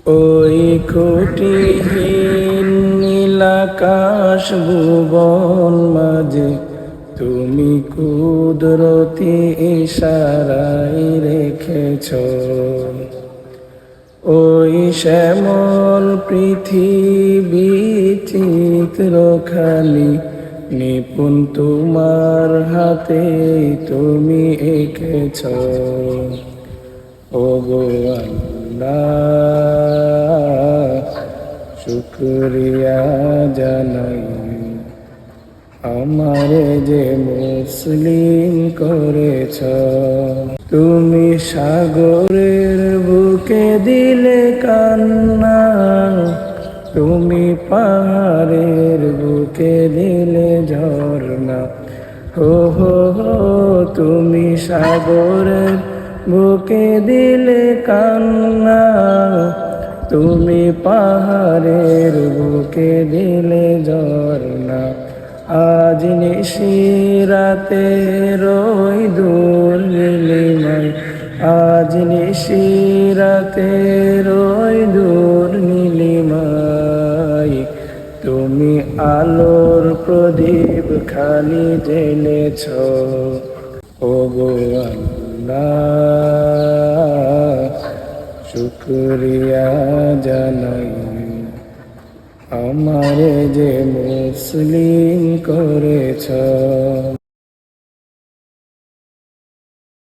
ওই খুঁটিহীন নীলাকাশ ভুবন মাঝে তুমি কুদরতি ইশারায় রেখেছ। ওই শ্যামল পৃথিবী চিত্রখানি নিপুণ তোমার হাতে তুমি এঁকেছ। ওগো আল্লাহ, শুকরিয়া জানাই আমারে যে মুসলিম করেছ। তুমি সাগরের বুকে দিলে কান্না, তুমি পাহাড়ের বুকে দিলে ঝর্ণা। হো হো হো, তুমি সাগরের বুকে দিলে কান্না, তুমি পাহাড়ের বুকে দিলে ঝর্ণা। আজ নিশিরাতে রই দূর নীলিমায়, আজ নিশিরাতে রই দূর নীলিমায়, তুমি আলোর প্রদীপ খানি জ্বেলেছ। ওগো আল্লাহ, শুকরিয়া জানাই আমারে যে মুসলিম করেছ।